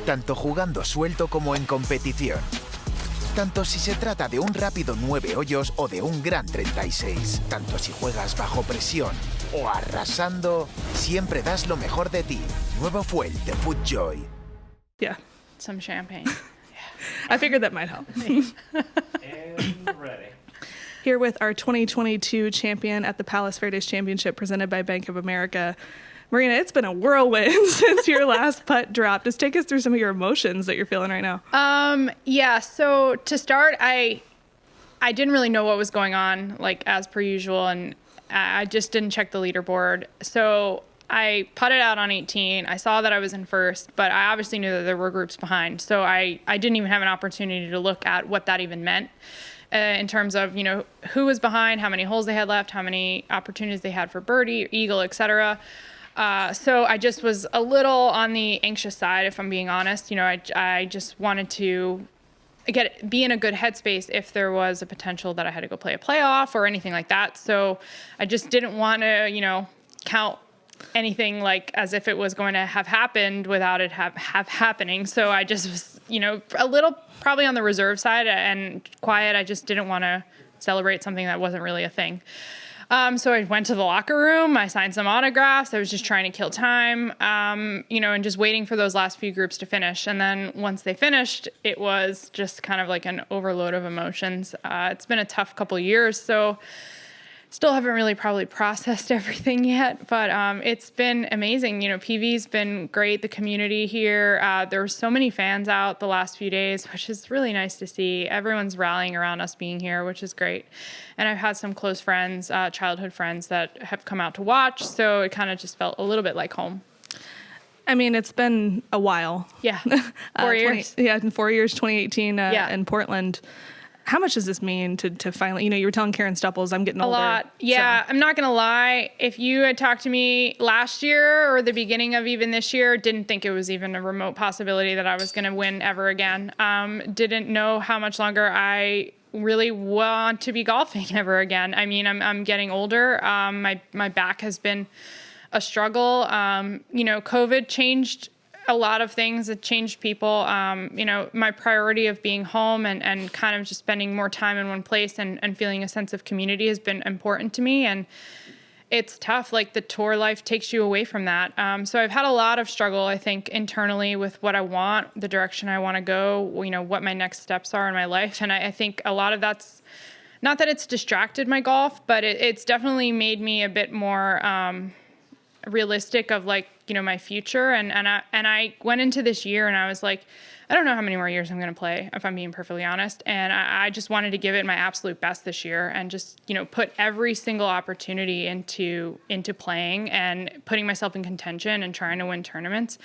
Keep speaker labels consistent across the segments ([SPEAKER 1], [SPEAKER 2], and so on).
[SPEAKER 1] tanto jugando suelto como en competición. Tanto si se trata de un rápido 9 hoyos o de un gran 36. Tanto si juegas bajo presión o arrasando, siempre das lo mejor de ti. Nuevo fuel de FootJoy.
[SPEAKER 2] Yeah.
[SPEAKER 3] Some champagne.
[SPEAKER 2] I figured that might help.
[SPEAKER 4] And ready.
[SPEAKER 2] Here with our 2022 champion at the Palos Verdes Championship presented by Bank of America. Marina, it's been a whirlwind since your last putt drop. Just take us through some of your emotions that you're feeling right now.
[SPEAKER 3] Yeah, so to start, I didn't really know what was going on, like as per usual, and I just didn't check the leaderboard. So I putted out on 18. I saw that I was in first, but I obviously knew that there were groups behind. So I didn't even have an opportunity to look at what that even meant in terms of, you know, who was behind, how many holes they had left, how many opportunities they had for birdie, eagle, etc. So I just was a little on the anxious side, if I'm being honest. You know, I just wanted to be in a good headspace if there was a potential that I had to go play a playoff or anything like that. So I just didn't want to, you know, count anything like as if it was going to have happened without it have happening. So I just was, you know, a little probably on the reserve side and quiet. I just didn't want to celebrate something that wasn't really a thing. So I went to the locker room, I signed some autographs. I was just trying to kill time, you know, and just waiting for those last few groups to finish. And then once they finished, it was just kind of like an overload of emotions. It's been a tough couple years, so still haven't really probably processed everything yet, but it's been amazing. You know, PV's been great. The community here, there were so many fans out the last few days, which is really nice to see. Everyone's rallying around us being here, which is great. And I've had some close friends, childhood friends that have come out to watch, so it kind of just felt a little bit like home.
[SPEAKER 2] I mean, it's been a while.
[SPEAKER 3] Yeah, 4 years.
[SPEAKER 2] In 4 years, 2018
[SPEAKER 3] Yeah.
[SPEAKER 2] in Portland. How much does this mean to finally, you know, you were telling Karen Stupples, I'm getting older.
[SPEAKER 3] A lot. Yeah, so. I'm not going to lie. If you had talked to me last year or the beginning of even this year, didn't think it was even a remote possibility that I was going to win ever again. Didn't know how much longer I really want to be golfing ever again. I mean, I'm getting older. My back has been a struggle. You know, COVID changed a lot of things. It changed people. You know, my priority of being home and kind of just spending more time in one place and feeling a sense of community has been important to me. And it's tough. Like the tour life takes you away from that. So I've had a lot of struggle, I think, internally with what I want, the direction I want to go, you know, what my next steps are in my life. And I think a lot of that's not that it's distracted my golf, but it's definitely made me a bit more realistic of like, you know, my future. And I went into this year and I was like, I don't know how many more years I'm going to play, if I'm being perfectly honest. And I just wanted to give it my absolute best this year and just, you know, put every single opportunity into playing and putting myself in contention and trying to win tournaments.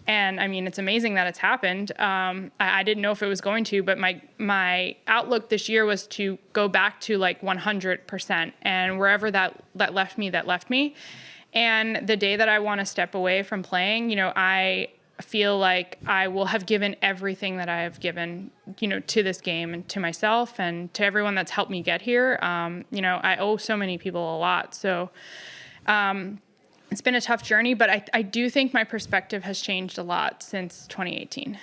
[SPEAKER 3] And I mean, it's amazing that it's happened. I didn't know if it was going to, but my outlook this year was to go back to like 100%, and wherever that left me. And the day that I want to step away from playing, you know, I feel like I will have given everything that I have given, you know, to this game and to myself and to everyone that's helped me get here. You know, I owe so many people a lot. So it's been a tough journey, but I do think my perspective has changed a lot since 2018.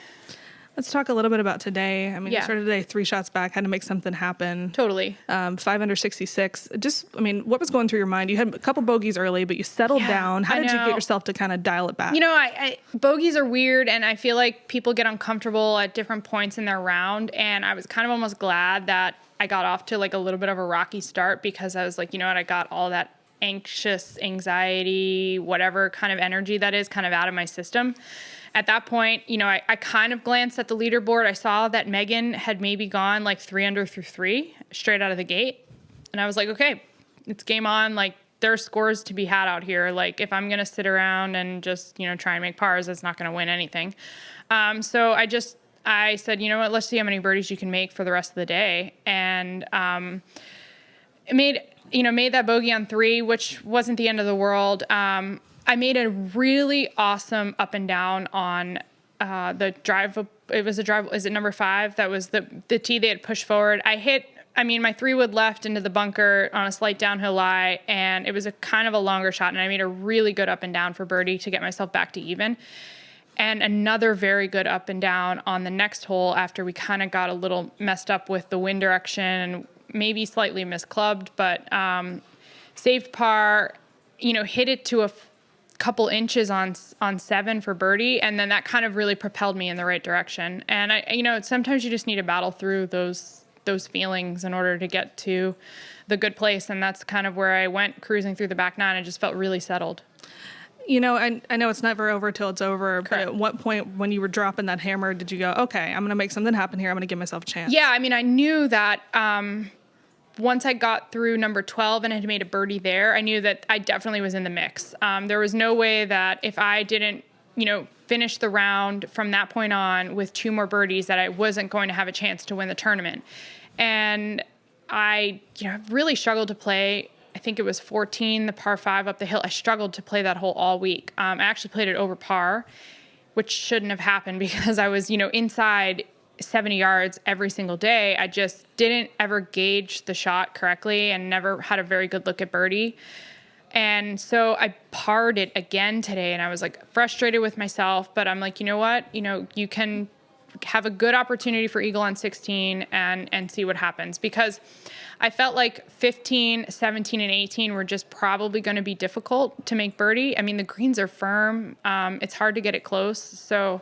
[SPEAKER 2] Let's talk a little bit about today. I mean,
[SPEAKER 3] Yeah.
[SPEAKER 2] you started today 3 shots back, had to make something happen.
[SPEAKER 3] Totally.
[SPEAKER 2] 5 under 66. Just, I mean, what was going through your mind? You had a couple bogeys early, but you settled down. How did you get yourself to kind of dial it back?
[SPEAKER 3] You know, I bogeys are weird, and I feel like people get uncomfortable at different points in their round, and I was kind of almost glad that I got off to like a little bit of a rocky start, because I was like, you know what, I got all that anxiety, whatever kind of energy that is kind of out of my system. At that point, you know, I kind of glanced at the leaderboard. I saw that Megan had maybe gone like 3 under through 3 straight out of the gate. And I was like, okay, it's game on. Like, there's scores to be had out here. Like, if I'm going to sit around and just, you know, try and make pars, that's not going to win anything. So I said, you know what, let's see how many birdies you can make for the rest of the day. And made that bogey on 3, which wasn't the end of the world. I made a really awesome up and down on the drive. It was a drive. Is it number 5? That was the tee they had pushed forward. I hit, my 3-wood left into the bunker on a slight downhill lie, and it was a kind of a longer shot, and I made a really good up and down for birdie to get myself back to even. and another very good up and down on the next hole after we kind of got a little messed up with the wind direction and maybe slightly misclubbed, but saved par, hit it to a couple inches on 7 for birdie. And then that kind of really propelled me in the right direction. And sometimes you just need to battle through those feelings in order to get to the good place. And that's kind of where I went cruising through the back nine. I just felt really settled.
[SPEAKER 2] I know it's never over till it's over.
[SPEAKER 3] Correct.
[SPEAKER 2] But at what point when you were dropping that hammer, did you go, okay, I'm going to make something happen here. I'm going to give myself a chance?
[SPEAKER 3] Yeah. I mean, I knew that, once I got through number 12 and had made a birdie there, I knew that I definitely was in the mix. There was no way that if I didn't, finish the round from that point on with 2 more birdies, that I wasn't going to have a chance to win the tournament. And I, really struggled to play. I think it was 14, the par 5 up the hill. I struggled to play that hole all week. I actually played it over par, which shouldn't have happened because I was, inside 70 yards every single day. I just didn't ever gauge the shot correctly and never had a very good look at birdie. And so I parred it again today, and I was like frustrated with myself, but I'm like, you know what? You can have a good opportunity for eagle on 16 and see what happens, because I felt like 15, 17, and 18 were just probably going to be difficult to make birdie. I mean, the greens are firm. It's hard to get it close. So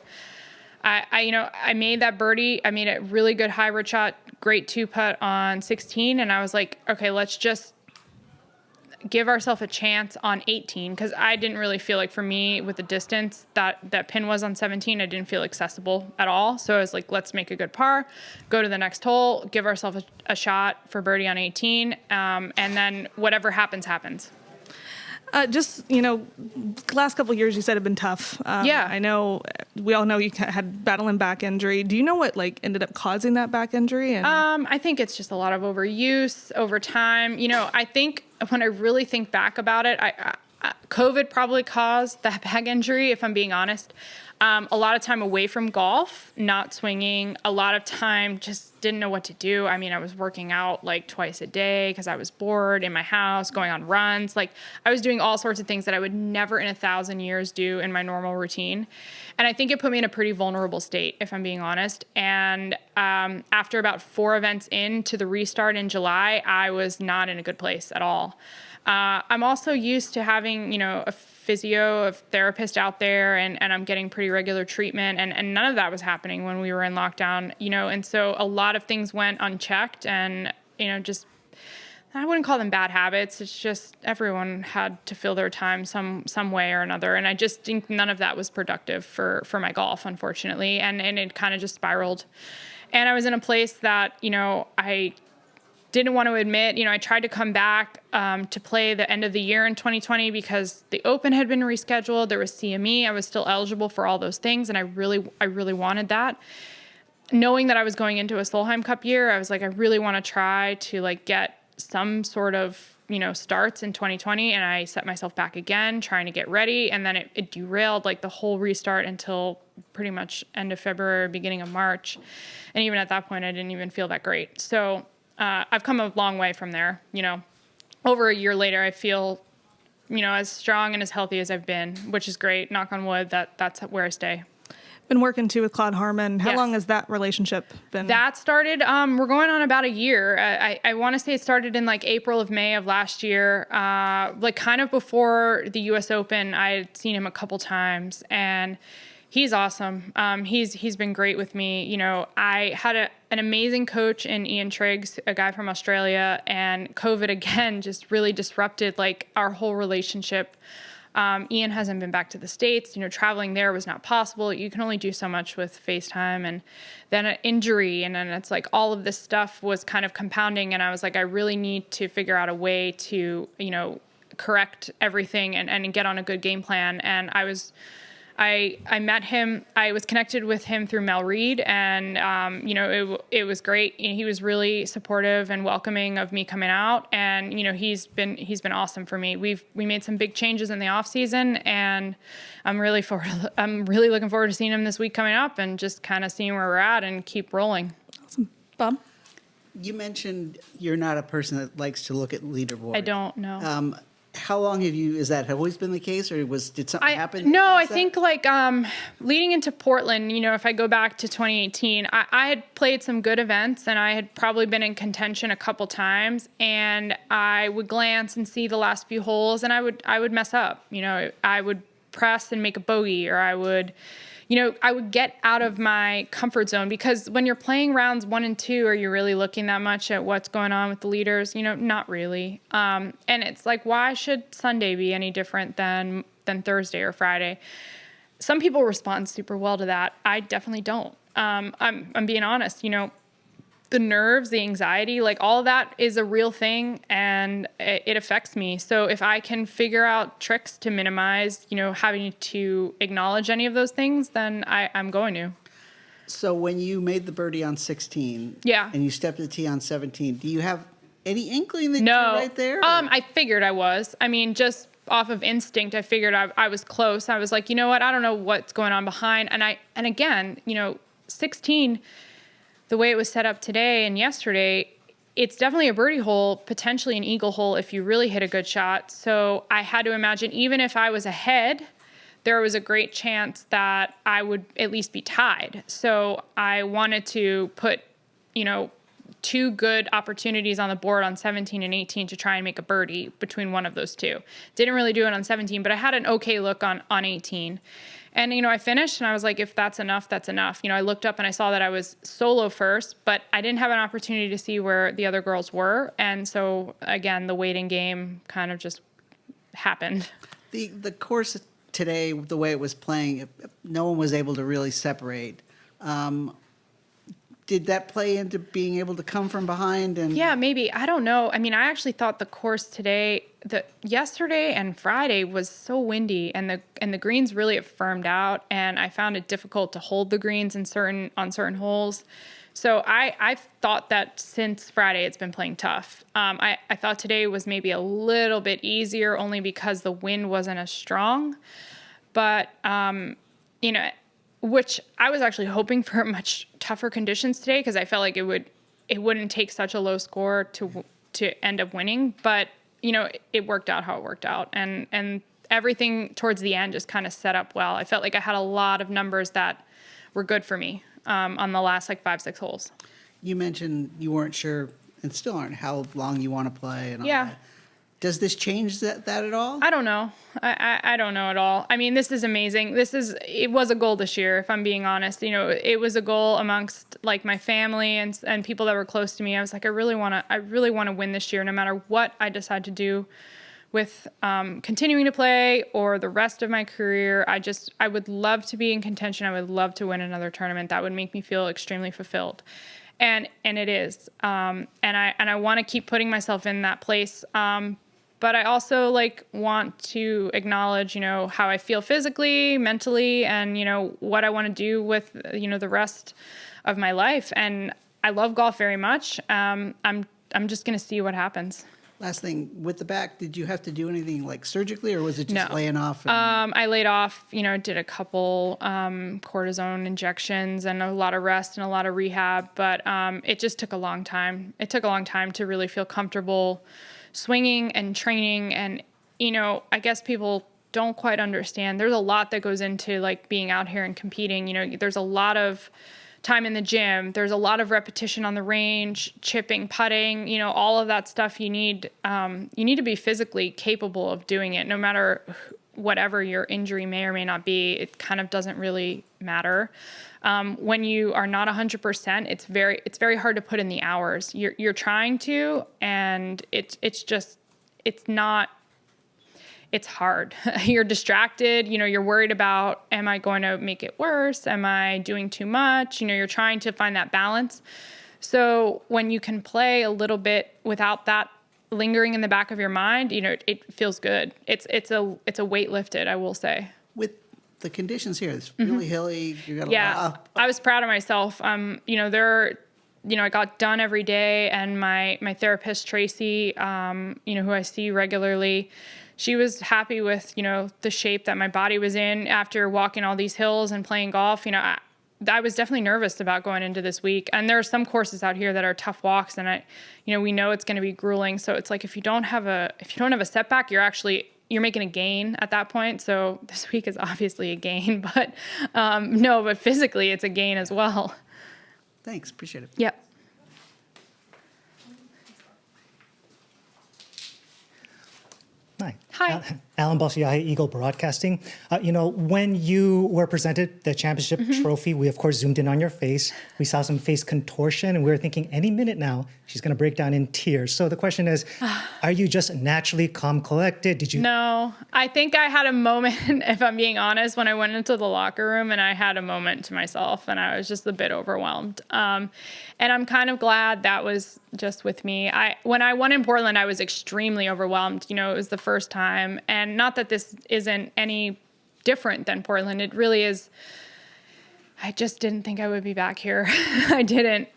[SPEAKER 3] I made that birdie. I made a really good hybrid shot, great 2-putt on 16. And I was like, okay, let's just give ourselves a chance on 18. Cause I didn't really feel like, for me, with the distance that pin was on 17, I didn't feel accessible at all. So I was like, let's make a good par, go to the next hole, give ourselves a shot for birdie on 18. And then whatever happens, happens.
[SPEAKER 2] Last couple of years you said have been tough.
[SPEAKER 3] Yeah.
[SPEAKER 2] I know we all know you had battling back injury. Do you know what ended up causing that back injury? And
[SPEAKER 3] I think it's just a lot of overuse over time. I think when I really think back about it, COVID probably caused that back injury, if I'm being honest. A lot of time away from golf, not swinging, a lot of time just didn't know what to do. I mean, I was working out like twice a day because I was bored in my house, going on runs. Like, I was doing all sorts of things that I would never in 1,000 years do in my normal routine. And I think it put me in a pretty vulnerable state, if I'm being honest. And after about 4 events into the restart in July, I was not in a good place at all. I'm also used to having, a physio, a therapist out there, and I'm getting pretty regular treatment, and none of that was happening when we were in lockdown, and so a lot of things went unchecked, and, just, I wouldn't call them bad habits. It's just everyone had to fill their time some way or another. And I just think none of that was productive for my golf, unfortunately. And it kind of just spiraled. And I was in a place that, I didn't want to admit. I tried to come back to play the end of the year in 2020 because the Open had been rescheduled. There was CME. I was still eligible for all those things, and I really wanted that. Knowing that I was going into a Solheim Cup year, I was like, I really want to try to get some sort of starts in 2020, and I set myself back again, trying to get ready, and then it derailed the whole restart until pretty much end of February, beginning of March, and even at that point, I didn't even feel that great. So. I've come a long way from there. Over a year later, I feel, as strong and as healthy as I've been, which is great. Knock on wood, that's where I stay.
[SPEAKER 2] Been working too with Claude Harmon. How long has that relationship been? That
[SPEAKER 3] started, we're going on about a year. I want to say it started in April of May of last year. Kind of before the US Open, I had seen him a couple times, and he's awesome. He's been great with me. I had an amazing coach in Ian Triggs, a guy from Australia, and COVID again just really disrupted our whole relationship. Ian hasn't been back to the States. Traveling there was not possible. You can only do so much with FaceTime, and then an injury, and then it's all of this stuff was kind of compounding, and I was like, I really need to figure out a way to, correct everything and get on a good game plan. And I met him. I was connected with him through Mel Reed, and it was great. He was really supportive and welcoming of me coming out, and he's been awesome for me. We made some big changes in the off season, and I'm really looking forward to seeing him this week coming up, and just kind of seeing where we're at and keep rolling.
[SPEAKER 2] Awesome, Bob.
[SPEAKER 5] You mentioned you're not a person that likes to look at leaderboards.
[SPEAKER 3] I don't know.
[SPEAKER 5] How long has that always been the case, or did something happen?
[SPEAKER 3] No, I think like leading into Portland, if I go back to 2018, I had played some good events and I had probably been in contention a couple times, and I would glance and see the last few holes and I would mess up. I would press and make a bogey, or I would get out of my comfort zone, because when you're playing rounds 1 and 2, are you really looking that much at what's going on with the leaders? Not really. And it's like, why should Sunday be any different than Thursday or Friday? Some people respond super well to that. I definitely don't. I'm being honest. The nerves, the anxiety, like all of that is a real thing, and it affects me. So if I can figure out tricks to minimize, having to acknowledge any of those things, then I'm going to.
[SPEAKER 5] So when you made the birdie on 16,
[SPEAKER 3] yeah,
[SPEAKER 5] and you stepped to the tee on 17, do you have any inkling that
[SPEAKER 3] no.
[SPEAKER 5] you're right there?
[SPEAKER 3] I figured I was. I mean, just off of instinct, I figured I was close. I was like, you know what? I don't know what's going on behind. And again, 16. The way it was set up today and yesterday, it's definitely a birdie hole, potentially an eagle hole if you really hit a good shot. So I had to imagine, even if I was ahead, there was a great chance that I would at least be tied. So I wanted to put, 2 good opportunities on the board on 17 and 18 to try and make a birdie between one of those two. Didn't really do it on 17, but I had an okay look on 18. And, I finished and I was like, if that's enough, that's enough. I looked up and I saw that I was solo first, but I didn't have an opportunity to see where the other girls were. And so, again, the waiting game kind of just happened.
[SPEAKER 5] The course today, the way it was playing, no one was able to really separate. Did that play into being able to come from behind? And
[SPEAKER 3] yeah, maybe. I don't know. I mean, I actually thought the course today, yesterday and Friday was so windy, and the greens really have firmed out, and I found it difficult to hold the greens on certain holes. So I thought that since Friday it's been playing tough. I thought today was maybe a little bit easier, only because the wind wasn't as strong. But which I was actually hoping for much tougher conditions today, because I felt like it wouldn't take such a low score to end up winning. But it worked out how it worked out, and everything towards the end just kind of set up well. I felt like I had a lot of numbers that were good for me on the last 5-6 holes.
[SPEAKER 5] You mentioned you weren't sure, and still aren't, how long you want to play and all
[SPEAKER 3] Yeah.
[SPEAKER 5] that. Does this change that at all?
[SPEAKER 3] I don't know. I don't know at all. I mean, this is amazing. It was a goal this year, if I'm being honest. It was a goal amongst my family and people that were close to me. I was like, I really want to win this year, no matter what I decide to do with continuing to play or the rest of my career. I would love to be in contention. I would love to win another tournament. That would make me feel extremely fulfilled. And it is. And I want to keep putting myself in that place. But I also want to acknowledge, how I feel physically, mentally, and, what I want to do with, the rest of my life. And I love golf very much. I'm just going to see what happens.
[SPEAKER 5] Last thing, with the back, did you have to do anything surgically, or was it just laying off?
[SPEAKER 3] I laid off, did a couple cortisone injections and a lot of rest and a lot of rehab, but it just took a long time. It took a long time to really feel comfortable swinging and training. And, I guess people don't quite understand. There's a lot that goes into being out here and competing. There's a lot of time in the gym. There's a lot of repetition on the range, chipping, putting, all of that stuff you need to be physically capable of doing it, no matter whatever your injury may or may not be. It kind of doesn't really matter. When you are not 100%, it's very hard to put in the hours. You're trying to, and it's hard. You're distracted. You're worried about, am I going to make it worse? Am I doing too much? You're trying to find that balance. So when you can play a little bit without that lingering in the back of your mind, it feels good. It's a weight lifted, I will say.
[SPEAKER 5] With the conditions here, it's really hilly. You got a lot.
[SPEAKER 3] I was proud of myself. I got done every day, and my therapist, Tracy, who I see regularly, she was happy with, the shape that my body was in after walking all these hills and playing golf. I was definitely nervous about going into this week. And there are some courses out here that are tough walks, and we know it's going to be grueling. So it's like if you don't have a setback, you're making a gain at that point. So this week is obviously a gain, but but physically it's a gain as well.
[SPEAKER 5] Thanks. Appreciate it.
[SPEAKER 3] Yep.
[SPEAKER 6] Hi.
[SPEAKER 3] Hi.
[SPEAKER 6] Alan Bossiahi, Eagle Broadcasting. When you were presented the championship trophy, we, of course, zoomed in on your face. We saw some face contortion, and we were thinking any minute now, she's going to break down in tears. So the question is, are you just naturally calm, collected? Did you?
[SPEAKER 3] No, I think I had a moment, if I'm being honest, when I went into the locker room, and I had a moment to myself, and I was just a bit overwhelmed. And I'm kind of glad that was just with me. When I won in Portland, I was extremely overwhelmed. It was the first time. And not that this isn't any different than Portland. It really is. I just didn't think I would be back here. I didn't.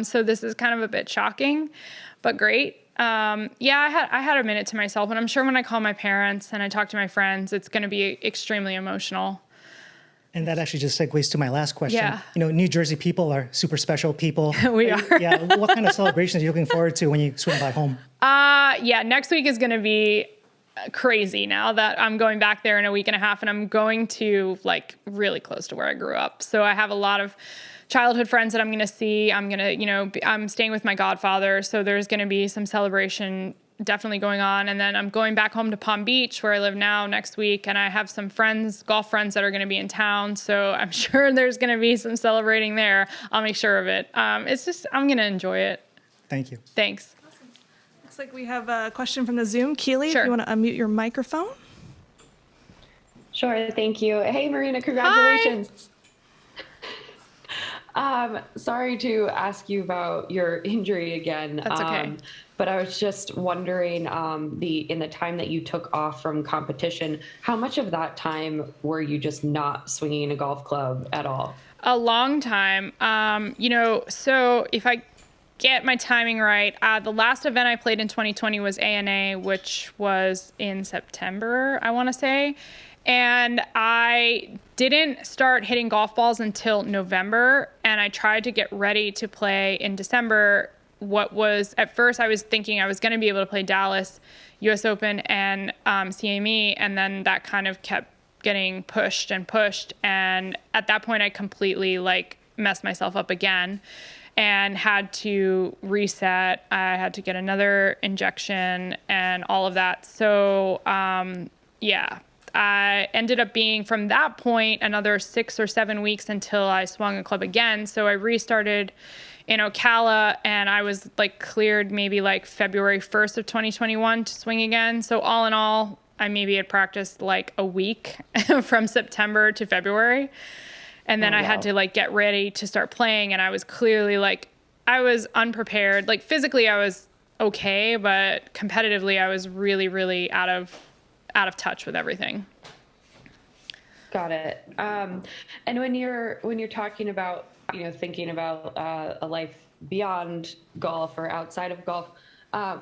[SPEAKER 3] So this is kind of a bit shocking, but great. I had a minute to myself, and I'm sure when I call my parents and I talk to my friends, it's going to be extremely emotional.
[SPEAKER 6] And that actually just segues to my last question.
[SPEAKER 3] Yeah.
[SPEAKER 6] New Jersey people are super special people.
[SPEAKER 3] We are.
[SPEAKER 6] Yeah. What kind of celebrations are you looking forward to when you swing by home?
[SPEAKER 3] Next week is going to be crazy now that I'm going back there in a week and a half, and I'm going to really close to where I grew up. So I have a lot of childhood friends that I'm going to see. I'm going to, I'm staying with my godfather. So there's going to be some celebration definitely going on. And then I'm going back home to Palm Beach where I live now next week. And I have some golf friends that are going to be in town. So I'm sure there's going to be some celebrating there. I'll make sure of it. I'm going to enjoy it.
[SPEAKER 6] Thank you.
[SPEAKER 3] Thanks.
[SPEAKER 2] Looks like we have a question from the Zoom. Keely,
[SPEAKER 3] Sure.
[SPEAKER 2] if you want to unmute your microphone.
[SPEAKER 7] Sure, thank you. Hey, Marina, congratulations. Sorry to ask you about your injury again.
[SPEAKER 3] That's okay.
[SPEAKER 7] But I was just wondering, in the time that you took off from competition, how much of that time were you just not swinging a golf club at all?
[SPEAKER 3] A long time. So if I get my timing right, the last event I played in 2020 was ANA, which was in September, I want to say. And I didn't start hitting golf balls until November, and I tried to get ready to play in December. At first I was thinking I was going to be able to play Dallas, US Open, and CME, and then that kind of kept getting pushed. And at that point I completely messed myself up again and had to reset. I had to get another injection and all of that. So, I ended up being, from that point, another 6 or 7 weeks until I swung a club again. So I restarted in Ocala, and I was cleared maybe February 1st of 2021 to swing again. So all in all, I maybe had practiced a week from September to February. And then I had to get ready to start playing, and I was clearly I was unprepared. Physically I was okay, but competitively I was really, really out of touch with everything.
[SPEAKER 7] Got it. And when you're talking about, thinking about a life beyond golf or outside of golf,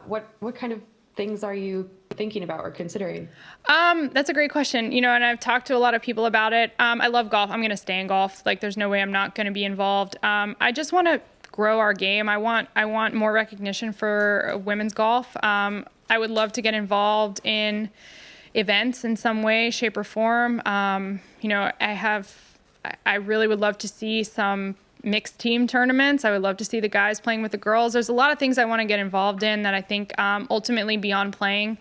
[SPEAKER 7] what kind of things are you thinking about or considering?
[SPEAKER 3] That's a great question. And I've talked to a lot of people about it. I love golf. I'm going to stay in golf. There's no way I'm not going to be involved. I just want to grow our game. I want more recognition for women's golf. I would love to get involved in events in some way, shape, or form. I really would love to see some mixed team tournaments. I would love to see the guys playing with the girls. There's a lot of things I want to get involved in that I think ultimately beyond playing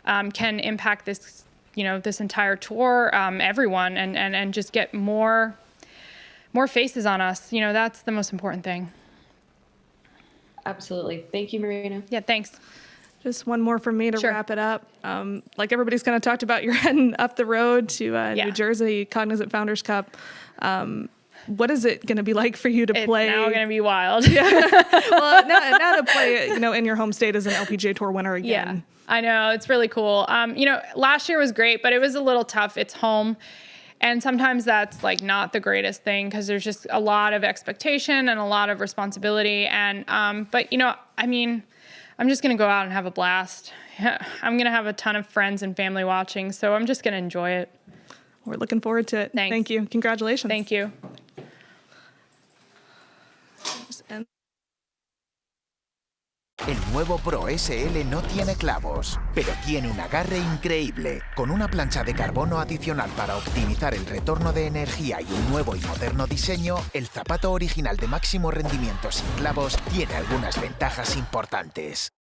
[SPEAKER 3] can impact this, this entire tour, everyone, and just get more faces on us. That's the most important thing.
[SPEAKER 7] Absolutely. Thank you, Marina.
[SPEAKER 3] Yeah, thanks.
[SPEAKER 2] Just one more from me to
[SPEAKER 3] Sure.
[SPEAKER 2] wrap it up. Everybody's kind of talked about, you're heading up the road to New Jersey Cognizant Founders Cup. What is it going to be like for you to play?
[SPEAKER 3] It's now going to be wild.
[SPEAKER 2] Well, now to play, in your home state as an LPGA Tour winner again.
[SPEAKER 3] Yeah, I know. It's really cool. Last year was great, but it was a little tough. It's home. And sometimes that's not the greatest thing because there's just a lot of expectation and a lot of responsibility. And, I'm just going to go out and have a blast. I'm going to have a ton of friends and family watching, so I'm just going to enjoy it.
[SPEAKER 2] We're looking forward to it.
[SPEAKER 3] Thanks.
[SPEAKER 2] Thank you. Congratulations.
[SPEAKER 3] Thank you.
[SPEAKER 2] And
[SPEAKER 1] El nuevo Pro SL no tiene clavos, pero tiene un agarre increíble. Con una plancha de carbono adicional para optimizar el retorno de energía y un nuevo y moderno diseño, el zapato original de máximo rendimiento sin clavos tiene algunas ventajas importantes.